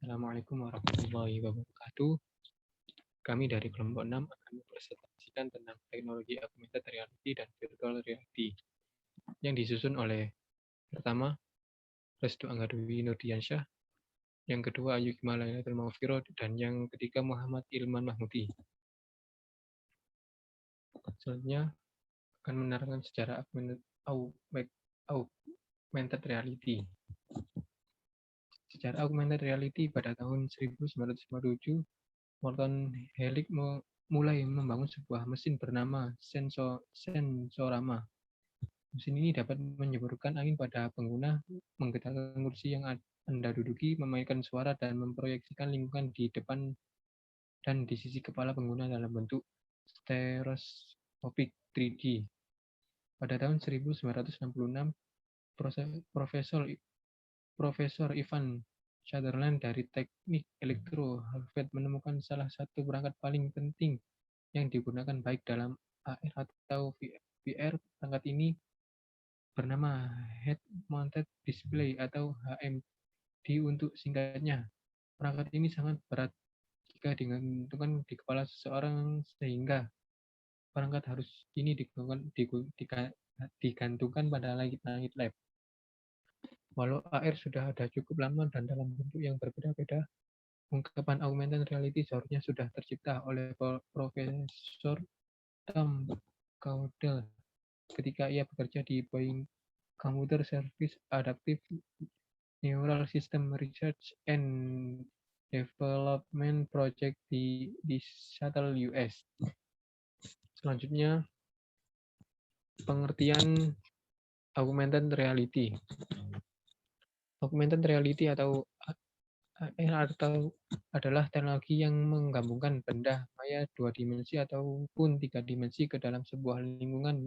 Assalamualaikum warahmatullahi wabarakatuh. Kami dari kelompok 6 akan mempresentasikan tentang teknologi augmented reality dan virtual reality yang disusun oleh pertama Restu Anggadwi Nurdiansyah, yang kedua Ayu Gimalaylatul Maghfiro, dan yang ketiga Muhammad Ilman Mahmudi. Selanjutnya akan menerangkan sejarah augmented reality. Sejarah augmented reality pada tahun 1957, Morton Helix mulai membangun sebuah mesin bernama Sensorama. Mesin ini dapat menyemburkan angin pada pengguna, menggerakkan kursi yang Anda duduki, memainkan suara, dan memproyeksikan lingkungan di depan dan di sisi kepala pengguna dalam bentuk stereoskopik 3D. Pada tahun 1966, Profesor Ivan Sutherland dari Teknik Elektro Harvard menemukan salah satu perangkat paling penting yang digunakan baik dalam AR atau VR. Perangkat ini bernama Head Mounted Display atau HMD untuk singkatnya. Perangkat ini sangat berat jika digantungkan di kepala seseorang, sehingga perangkat harus ini digantungkan pada langit-langit lab. Walau AR sudah ada cukup lama dan dalam bentuk yang berbeda-beda, ungkapan augmented reality seharusnya sudah tercipta oleh Profesor Tom Caudle ketika ia bekerja di Boeing Computer Service Adaptive Neural System Research and Development Project di Seattle, US. Selanjutnya, pengertian augmented reality. Augmented reality atau AR adalah teknologi yang menggabungkan benda maya 2 dimensi ataupun 3 dimensi ke dalam sebuah lingkungan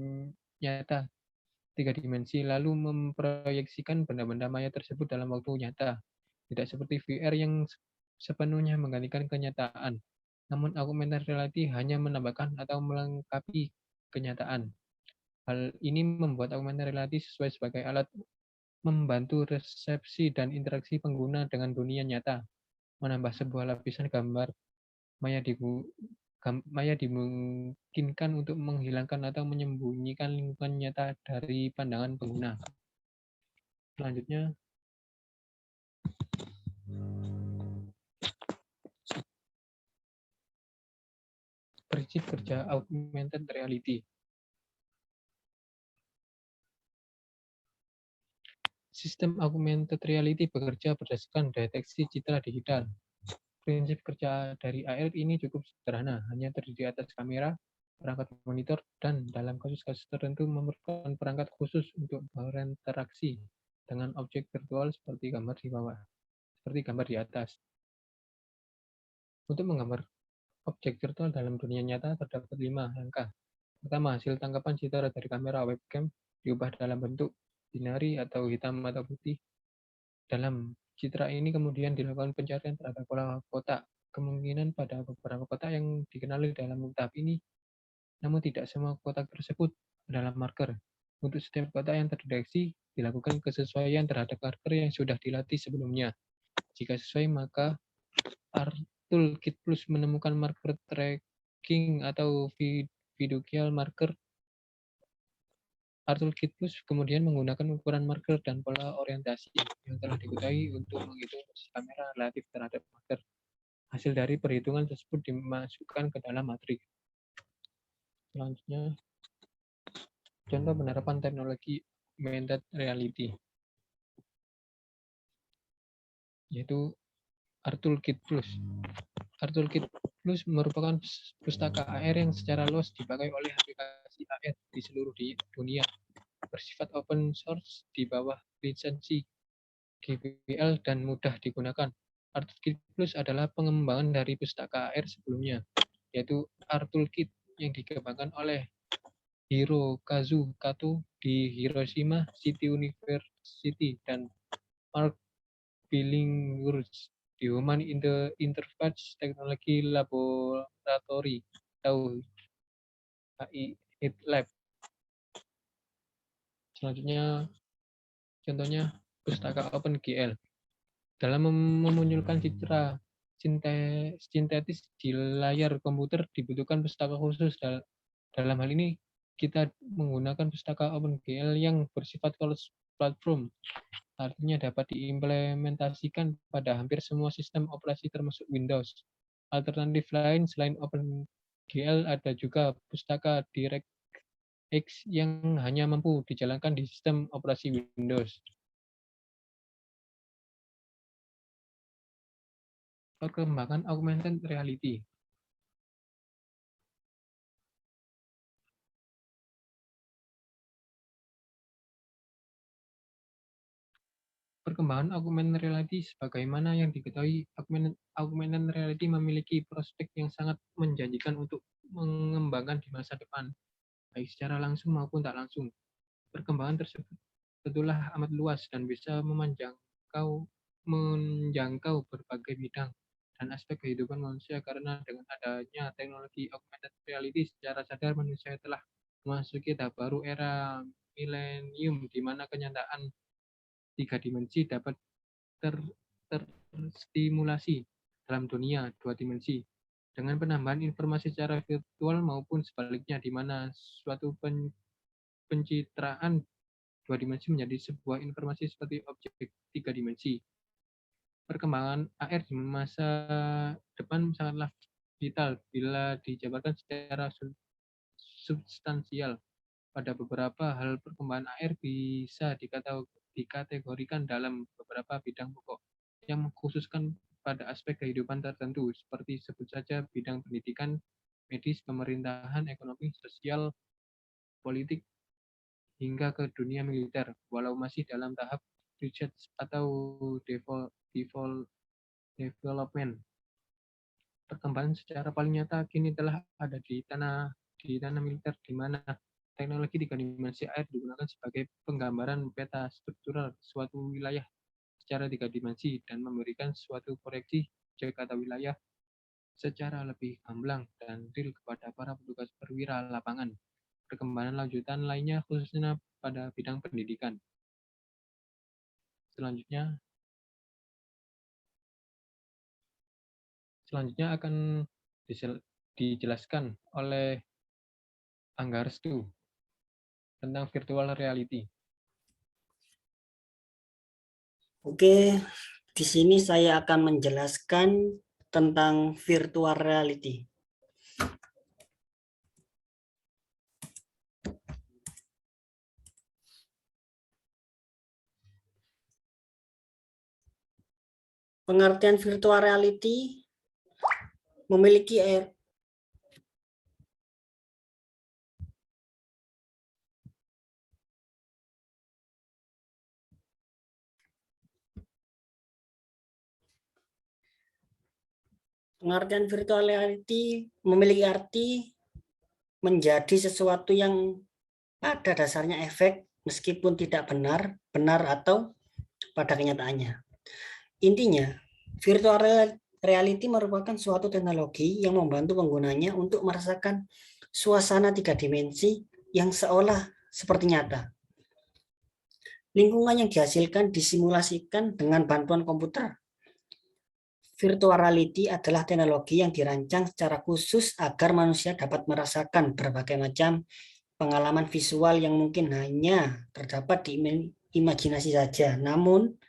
nyata 3 dimensi, lalu memproyeksikan benda-benda maya tersebut dalam waktu nyata. Tidak seperti VR yang sepenuhnya menggantikan kenyataan, namun augmented reality hanya menambahkan atau melengkapi kenyataan. Hal ini membuat augmented reality sesuai sebagai alat membantu resepsi dan interaksi pengguna dengan dunia nyata, menambah sebuah lapisan gambar maya dimungkinkan untuk menghilangkan atau menyembunyikan lingkungan nyata dari pandangan pengguna. Selanjutnya, prinsip kerja augmented reality. Sistem augmented reality bekerja berdasarkan deteksi citra digital. Prinsip kerja dari AR ini cukup sederhana, hanya terdiri atas kamera, perangkat monitor, dan dalam kasus-kasus tertentu memerlukan perangkat khusus untuk berinteraksi dengan objek virtual seperti gambar di atas. Untuk menggambar objek virtual dalam dunia nyata terdapat 5 langkah. Pertama, hasil tangkapan citra dari kamera webcam diubah dalam bentuk binari atau hitam atau putih. Dalam citra ini kemudian dilakukan pencarian terhadap pola kotak. Kemungkinan pada beberapa kotak yang dikenali dalam tahap ini, namun tidak semua kotak tersebut adalah marker. Untuk setiap kotak yang terdeteksi, dilakukan kesesuaian terhadap marker yang sudah dilatih sebelumnya. Jika sesuai, maka ArToolKit Plus menemukan marker tracking atau fiducial marker. ArToolKit Plus kemudian menggunakan ukuran marker dan pola orientasi yang telah diketahui untuk menghitung posisi kamera relatif terhadap marker. Hasil dari perhitungan tersebut dimasukkan ke dalam matriks. Selanjutnya, contoh penerapan teknologi augmented reality, yaitu ArToolKit Plus. ArToolKit Plus merupakan pustaka AR yang secara luas dipakai oleh aplikasi AR di seluruh dunia. Bersifat open source di bawah lisensi GPL dan mudah digunakan. ArToolKit Plus adalah pengembangan dari pustaka AR sebelumnya, yaitu ArToolKit yang dikembangkan oleh Hirokazu Kato di Hiroshima City University dan Mark Billinghurst di Human Interface Technology Laboratory atau HI Lab. Selanjutnya, contohnya pustaka OpenGL. Dalam memunculkan citra sintetis di layar komputer dibutuhkan pustaka khusus. Dalam hal ini kita menggunakan pustaka OpenGL yang bersifat closed platform, artinya dapat diimplementasikan pada hampir semua sistem operasi termasuk Windows. Alternatif lain selain OpenGL ada juga pustaka DirectX yang hanya mampu dijalankan di sistem operasi Windows. Perkembangan augmented reality. Perkembangan augmented reality sebagaimana yang diketahui, augmented reality memiliki prospek yang sangat menjanjikan untuk mengembangkan di masa depan, baik secara langsung maupun tak langsung. Perkembangan tersebut tentulah amat luas dan bisa menjangkau berbagai bidang dan aspek kehidupan manusia, karena dengan adanya teknologi augmented reality secara sadar manusia telah memasuki tahap baru era milenium di mana kenyataan tiga dimensi dapat terstimulasi dalam dunia dua dimensi dengan penambahan informasi secara virtual maupun sebaliknya, di mana suatu pencitraan dua dimensi menjadi sebuah informasi seperti objek tiga dimensi. Perkembangan AR di masa depan sangatlah vital bila dijabarkan secara substansial. Pada beberapa hal, perkembangan AR bisa dikategorikan dalam beberapa bidang pokok yang mengkhususkan pada aspek kehidupan tertentu, seperti sebut saja bidang pendidikan, medis, pemerintahan, ekonomi, sosial, politik, hingga ke dunia militer, walau masih dalam tahap research atau development. Perkembangan secara paling nyata kini telah ada di tanah militer, di mana teknologi tiga dimensi AR digunakan sebagai penggambaran peta struktural suatu wilayah secara tiga dimensi dan memberikan suatu proyeksi objek atau wilayah secara lebih gamblang dan real kepada para petugas perwira lapangan. Perkembangan lanjutan lainnya khususnya pada bidang pendidikan. Selanjutnya akan dijelaskan oleh Angga Restu tentang virtual reality. Oke, di sini saya akan menjelaskan tentang virtual reality. Pengertian virtual reality memiliki pengertian virtual reality memiliki arti menjadi sesuatu yang pada dasarnya efek meskipun tidak benar atau pada kenyataannya. Intinya, virtual reality merupakan suatu teknologi yang membantu penggunanya untuk merasakan suasana tiga dimensi yang seolah seperti nyata. Lingkungan yang dihasilkan disimulasikan dengan bantuan komputer. Virtual reality adalah teknologi yang dirancang secara khusus agar manusia dapat merasakan berbagai macam pengalaman visual yang mungkin hanya terdapat di imajinasi saja, namun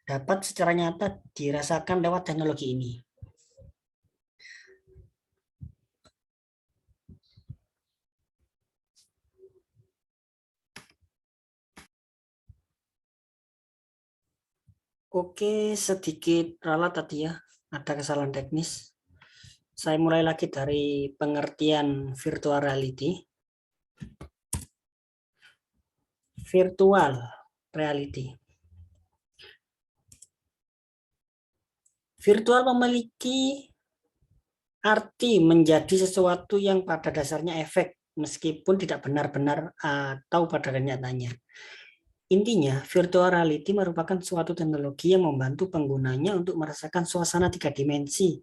dapat secara nyata dirasakan lewat teknologi ini. Oke, sedikit ralat tadi ya, ada kesalahan teknis. Saya mulai lagi dari pengertian virtual reality. Virtual reality. Virtual memiliki arti menjadi sesuatu yang pada dasarnya efek, meskipun tidak benar-benar atau pada kenyataannya. Intinya, virtual reality merupakan suatu teknologi yang membantu penggunanya untuk merasakan suasana tiga dimensi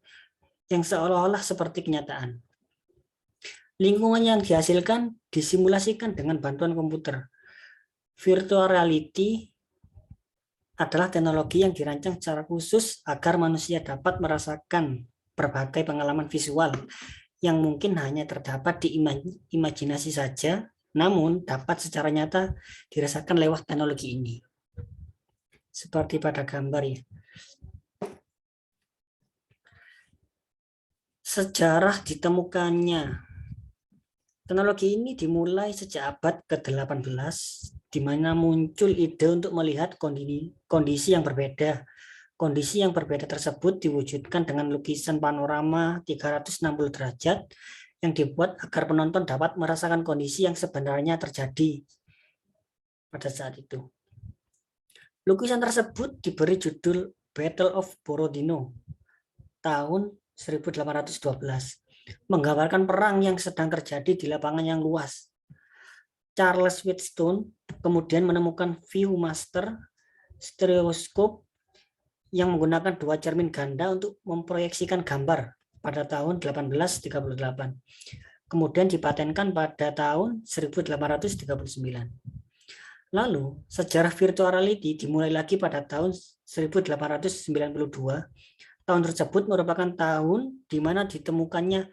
yang seolah-olah seperti kenyataan. Lingkungan yang dihasilkan disimulasikan dengan bantuan komputer. Virtual reality adalah teknologi yang dirancang secara khusus agar manusia dapat merasakan berbagai pengalaman visual yang mungkin hanya terdapat di imajinasi saja, namun dapat secara nyata dirasakan lewat teknologi ini. Seperti pada gambar ya. Sejarah ditemukannya teknologi ini dimulai sejak abad ke-18, di mana muncul ide untuk melihat kondisi yang berbeda. Kondisi yang berbeda tersebut diwujudkan dengan lukisan panorama 360 derajat yang dibuat agar penonton dapat merasakan kondisi yang sebenarnya terjadi pada saat itu. Lukisan tersebut diberi judul Battle of Borodino tahun 1812, menggambarkan perang yang sedang terjadi di lapangan yang luas. Charles Wheatstone kemudian menemukan Viewmaster stereoskop yang menggunakan 2 cermin ganda untuk memproyeksikan gambar pada tahun 1838. Kemudian dipatenkan pada tahun 1839. Lalu, sejarah virtual reality dimulai lagi pada tahun 1892. Tahun tersebut merupakan tahun di mana ditemukannya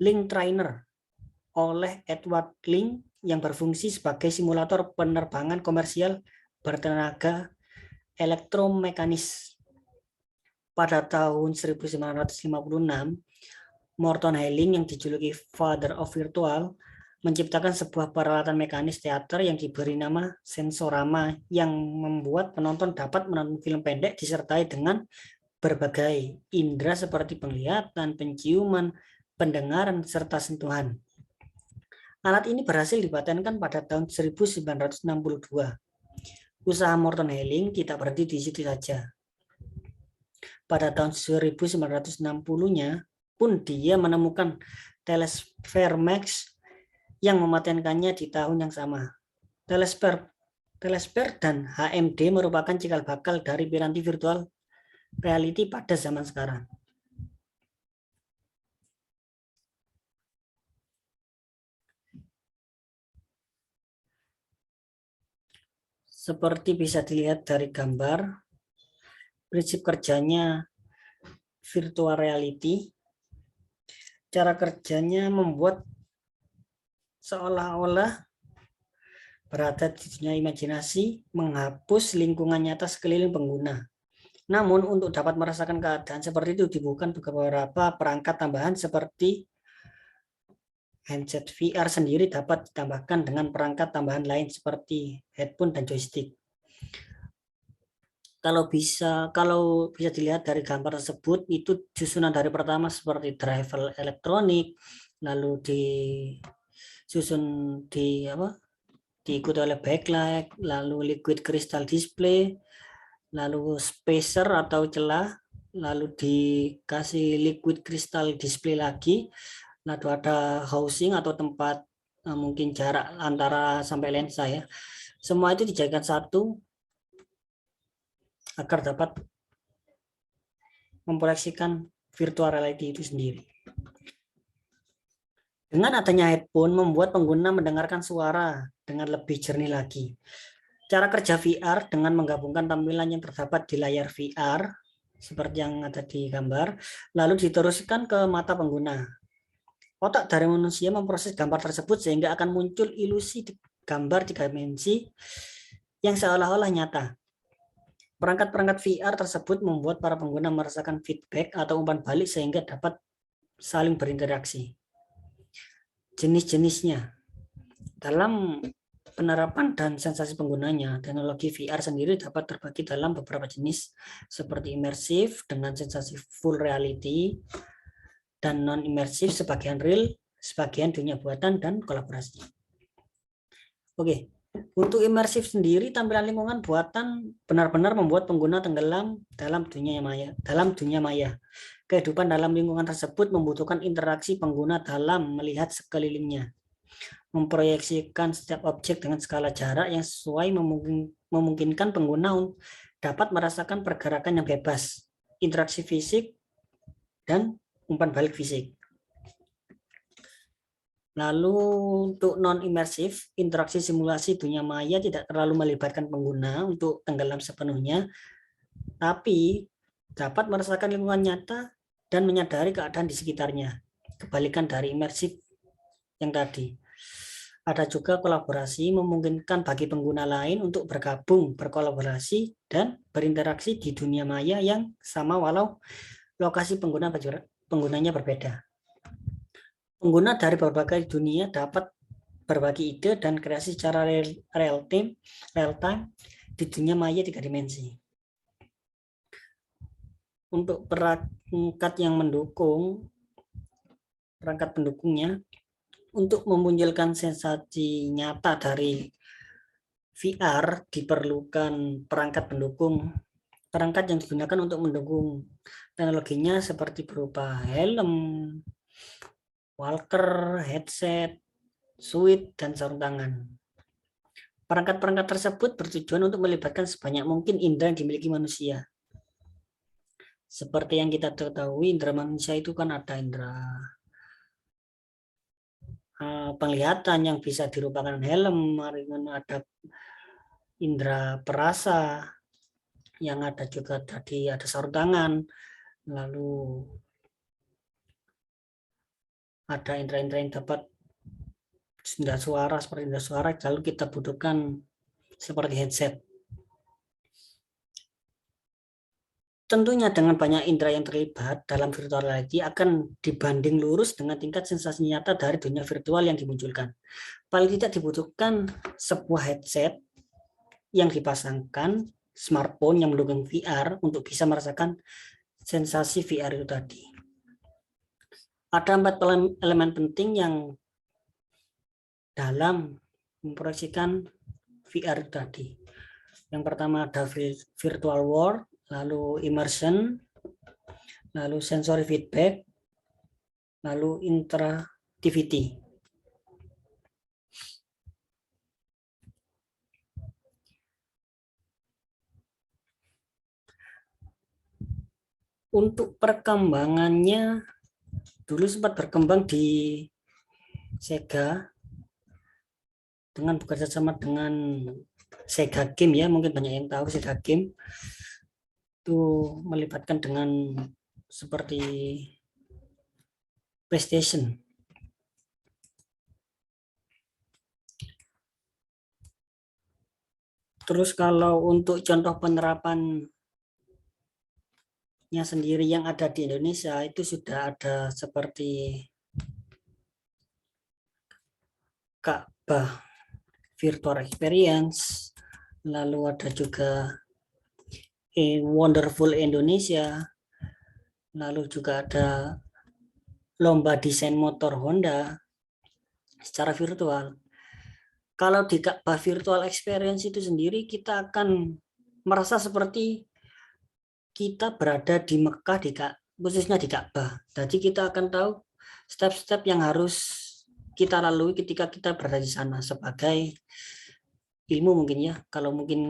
Link Trainer oleh Edward Link yang berfungsi sebagai simulator penerbangan komersial bertenaga elektromekanis. Pada tahun 1956, Morton Helling yang dijuluki Father of Virtual menciptakan sebuah peralatan mekanis teater yang diberi nama sensorama yang membuat penonton dapat menonton film pendek disertai dengan berbagai indera seperti penglihatan, penciuman, pendengaran, serta sentuhan. Alat ini berhasil dipatenkan pada tahun 1962. Usaha Morton Helling tidak berhenti di situ saja. Pada tahun 1960-nya pun dia menemukan Telesphere Max yang mematenkannya di tahun yang sama. Telesphere dan HMD merupakan cikal bakal dari piranti virtual reality pada zaman sekarang. Seperti bisa dilihat dari gambar, prinsip kerjanya virtual reality. Cara kerjanya membuat seolah-olah berada di dunia imajinasi, menghapus lingkungan nyata sekeliling pengguna. Namun untuk dapat merasakan keadaan seperti itu dibutuhkan beberapa perangkat tambahan seperti handset VR sendiri dapat ditambahkan dengan perangkat tambahan lain seperti headphone dan joystick. Kalau bisa dilihat dari gambar tersebut, itu susunan dari pertama seperti driver elektronik, lalu diikuti oleh backlight, lalu liquid crystal display, lalu spacer atau celah, lalu dikasih liquid crystal display lagi, lalu ada housing atau tempat mungkin jarak antara sampai lensa ya. Semua itu dijadikan satu agar dapat memproyeksikan virtual reality itu sendiri. Dengan adanya headphone membuat pengguna mendengarkan suara dengan lebih jernih lagi. Cara kerja VR dengan menggabungkan tampilan yang terdapat di layar VR seperti yang ada di gambar, lalu diteruskan ke mata pengguna. Otak dari manusia memproses gambar tersebut sehingga akan muncul ilusi gambar 3 dimensi yang seolah-olah nyata. Perangkat-perangkat VR tersebut membuat para pengguna merasakan feedback atau umpan balik sehingga dapat saling berinteraksi. Jenis-jenisnya. Dalam penerapan dan sensasi penggunanya, teknologi VR sendiri dapat terbagi dalam beberapa jenis seperti imersif dengan sensasi full reality dan non-imersif sebagian real, sebagian dunia buatan dan kolaborasi. Oke. Untuk imersif sendiri, tampilan lingkungan buatan benar-benar membuat pengguna tenggelam dalam dunia maya. Kehidupan dalam lingkungan tersebut membutuhkan interaksi pengguna dalam melihat sekelilingnya. Memproyeksikan setiap objek dengan skala jarak yang sesuai memungkinkan pengguna dapat merasakan pergerakan yang bebas, interaksi fisik, dan umpan balik fisik. Lalu untuk non-imersif, interaksi simulasi dunia maya tidak terlalu melibatkan pengguna untuk tenggelam sepenuhnya, tapi dapat merasakan lingkungan nyata dan menyadari keadaan di sekitarnya. Kebalikan dari imersif yang tadi. Ada juga kolaborasi memungkinkan bagi pengguna lain untuk bergabung, berkolaborasi, dan berinteraksi di dunia maya yang sama walau lokasi penggunanya berbeda. Pengguna dari berbagai dunia dapat berbagi ide dan kreasi secara real time di dunia maya 3 dimensi. Untuk perangkat yang mendukung, perangkat pendukungnya, untuk memunculkan sensasi nyata dari VR diperlukan perangkat pendukung. Perangkat yang digunakan untuk mendukung teknologinya seperti berupa helm, walker, headset, suit, dan sarung tangan. Perangkat-perangkat tersebut bertujuan untuk melibatkan sebanyak mungkin indera yang dimiliki manusia. Seperti yang kita ketahui, indera manusia itu kan ada indera penglihatan yang bisa dirupakan helm, ada indera perasa, yang ada juga tadi ada sarung tangan, lalu ada indera-indera yang dapat indera suara seperti indera suara, lalu kita butuhkan seperti headset. Tentunya dengan banyak indera yang terlibat dalam virtual reality akan dibanding lurus dengan tingkat sensasi nyata dari dunia virtual yang dimunculkan. Paling tidak dibutuhkan sebuah headset yang dipasangkan smartphone yang mendukung VR untuk bisa merasakan sensasi VR itu tadi. Ada 4 elemen penting yang dalam memproyeksikan VR itu tadi. Yang pertama ada virtual world, lalu immersion, lalu sensory feedback, lalu interactivity. Untuk perkembangannya, dulu sempat berkembang di Sega dengan bekerja sama dengan Sega Game ya, mungkin banyak yang tahu Sega Game. Itu melibatkan dengan seperti PlayStation. Terus kalau untuk contoh penerapannya sendiri yang ada di Indonesia itu sudah ada seperti Ka'bah Virtual Experience, lalu ada juga Wonderful Indonesia, lalu juga ada lomba desain motor Honda secara virtual. Kalau di Ka'bah Virtual Experience itu sendiri kita akan merasa seperti kita berada di Mekah, khususnya di Ka'bah. Jadi kita akan tahu step-step yang harus kita lalui ketika kita berada di sana sebagai ilmu mungkin ya, kalau mungkin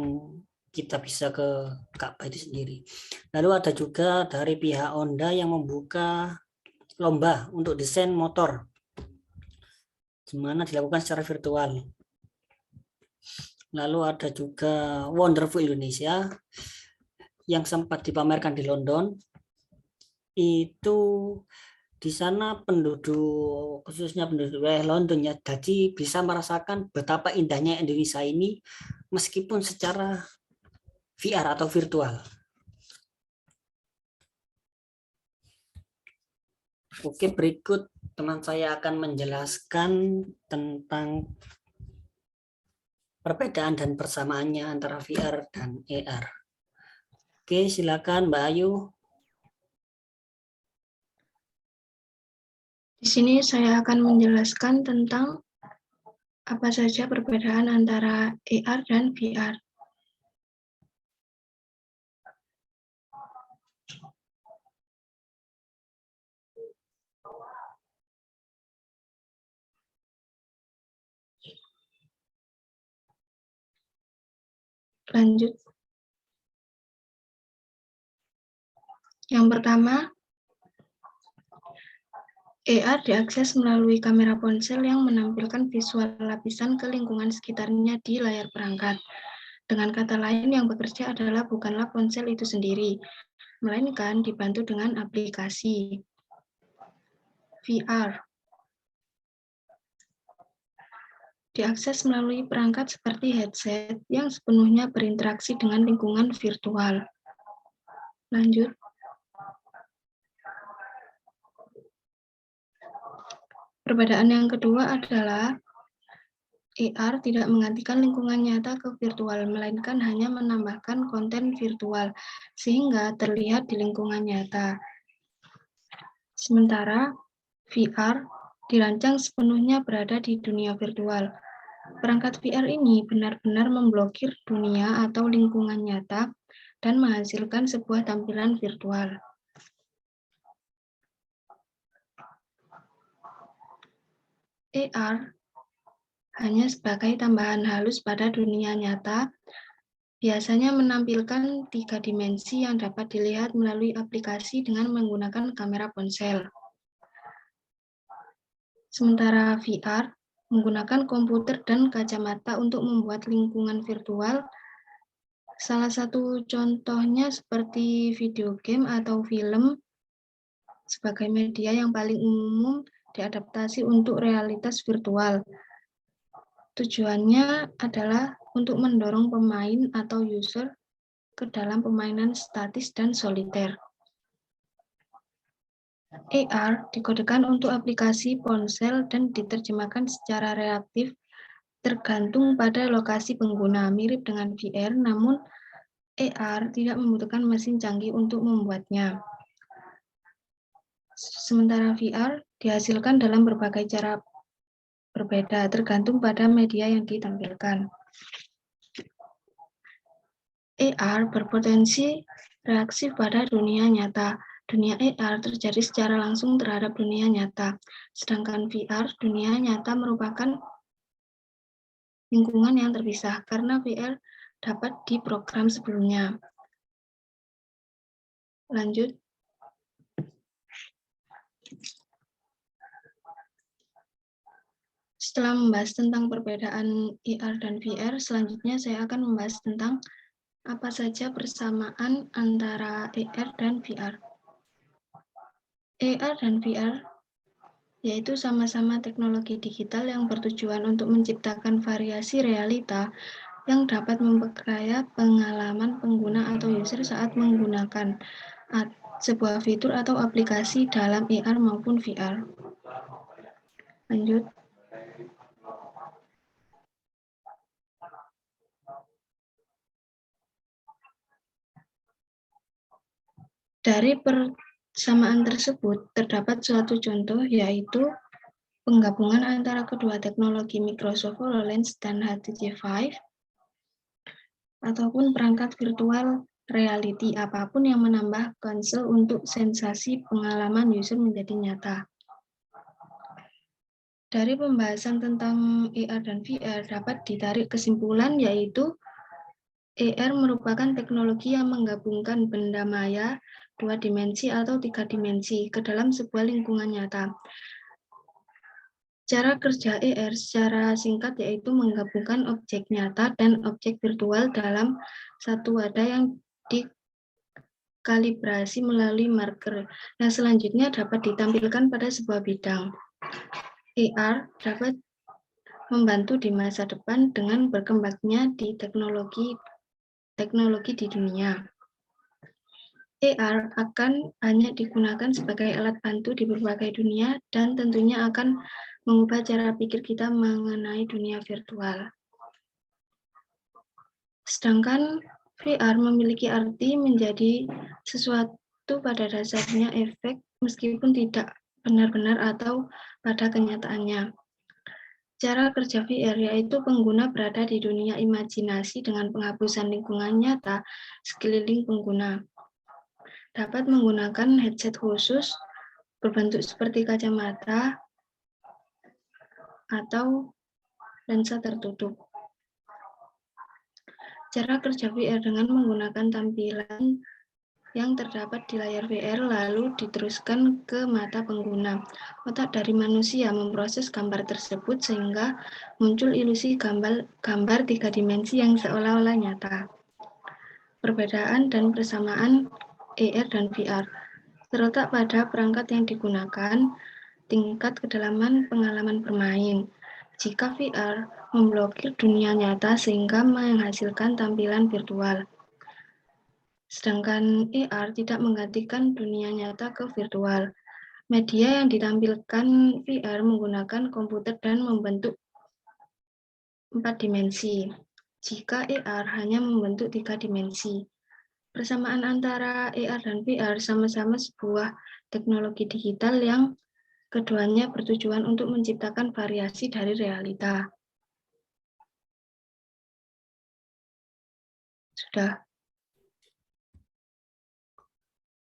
kita bisa ke Ka'bah itu sendiri. Lalu ada juga dari pihak Honda yang membuka lomba untuk desain motor, di mana dilakukan secara virtual. Lalu ada juga Wonderful Indonesia yang sempat dipamerkan di London. Itu di sana penduduk, khususnya penduduk wilayah London ya, jadi bisa merasakan betapa indahnya Indonesia ini meskipun secara VR atau virtual. Oke, berikut teman saya akan menjelaskan tentang perbedaan dan persamaannya antara VR dan AR. Oke, silakan Mbak Ayu. Di sini saya akan menjelaskan tentang apa saja perbedaan antara AR dan VR. Lanjut. Yang pertama, AR diakses melalui kamera ponsel yang menampilkan visual lapisan ke lingkungan sekitarnya di layar perangkat. Dengan kata lain, yang bekerja adalah bukanlah ponsel itu sendiri, melainkan dibantu dengan aplikasi. VR diakses melalui perangkat seperti headset yang sepenuhnya berinteraksi dengan lingkungan virtual. Lanjut. Perbedaan yang kedua adalah AR tidak menggantikan lingkungan nyata ke virtual, melainkan hanya menambahkan konten virtual, sehingga terlihat di lingkungan nyata. Sementara VR dirancang sepenuhnya berada di dunia virtual. Perangkat VR ini benar-benar memblokir dunia atau lingkungan nyata dan menghasilkan sebuah tampilan virtual. AR hanya sebagai tambahan halus pada dunia nyata, biasanya menampilkan 3 dimensi yang dapat dilihat melalui aplikasi dengan menggunakan kamera ponsel. Sementara VR menggunakan komputer dan kacamata untuk membuat lingkungan virtual. Salah satu contohnya seperti video game atau film sebagai media yang paling umum diadaptasi untuk realitas virtual. Tujuannya adalah untuk mendorong pemain atau user ke dalam permainan statis dan soliter. AR dikodekan untuk aplikasi ponsel dan diterjemahkan secara reaktif tergantung pada lokasi pengguna. Mirip dengan VR, namun AR tidak membutuhkan mesin canggih untuk membuatnya. Sementara VR dihasilkan dalam berbagai cara berbeda, tergantung pada media yang ditampilkan. AR berpotensi reaksi pada dunia nyata. Dunia AR terjadi secara langsung terhadap dunia nyata, sedangkan VR, dunia nyata merupakan lingkungan yang terpisah, karena VR dapat diprogram sebelumnya. Lanjut. Setelah membahas tentang perbedaan AR dan VR, selanjutnya saya akan membahas tentang apa saja persamaan antara AR dan VR. AR dan VR yaitu sama-sama teknologi digital yang bertujuan untuk menciptakan variasi realita yang dapat memperkaya pengalaman pengguna atau user saat menggunakan sebuah fitur atau aplikasi dalam AR maupun VR. Lanjut. Dari persamaan tersebut, terdapat suatu contoh, yaitu penggabungan antara kedua teknologi Microsoft HoloLens dan HTC Vive, ataupun perangkat virtual reality apapun yang menambah konsel untuk sensasi pengalaman user menjadi nyata. Dari pembahasan tentang AR dan VR dapat ditarik kesimpulan, yaitu AR merupakan teknologi yang menggabungkan benda maya, 2 dimensi atau 3 dimensi ke dalam sebuah lingkungan nyata. Cara kerja AR secara singkat yaitu menggabungkan objek nyata dan objek virtual dalam satu wadah yang dikalibrasi melalui marker. Nah, selanjutnya dapat ditampilkan pada sebuah bidang. AR dapat membantu di masa depan dengan berkembangnya di teknologi di dunia. AR akan banyak digunakan sebagai alat bantu di berbagai dunia dan tentunya akan mengubah cara pikir kita mengenai dunia virtual. Sedangkan VR memiliki arti menjadi sesuatu pada dasarnya efek meskipun tidak benar-benar atau pada kenyataannya. Cara kerja VR yaitu pengguna berada di dunia imajinasi dengan penghapusan lingkungan nyata sekeliling pengguna. Dapat menggunakan headset khusus berbentuk seperti kacamata atau lensa tertutup. Cara kerja VR dengan menggunakan tampilan yang terdapat di layar VR lalu diteruskan ke mata pengguna. Otak dari manusia memproses gambar tersebut sehingga muncul ilusi gambar 3 dimensi yang seolah-olah nyata. Perbedaan dan persamaan AR dan VR terletak pada perangkat yang digunakan, tingkat kedalaman pengalaman bermain. Jika VR memblokir dunia nyata sehingga menghasilkan tampilan virtual. Sedangkan AR tidak menggantikan dunia nyata ke virtual. Media yang ditampilkan VR menggunakan komputer dan membentuk 4 dimensi. Jika AR hanya membentuk 3 dimensi. Persamaan antara AR dan VR sama-sama sebuah teknologi digital yang keduanya bertujuan untuk menciptakan variasi dari realita. Sudah.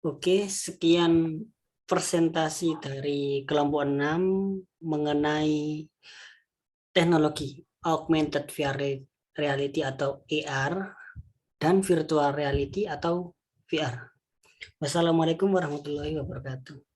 Oke, sekian presentasi dari kelompok 6 mengenai teknologi augmented reality atau AR dan virtual reality atau VR. Wassalamualaikum warahmatullahi wabarakatuh.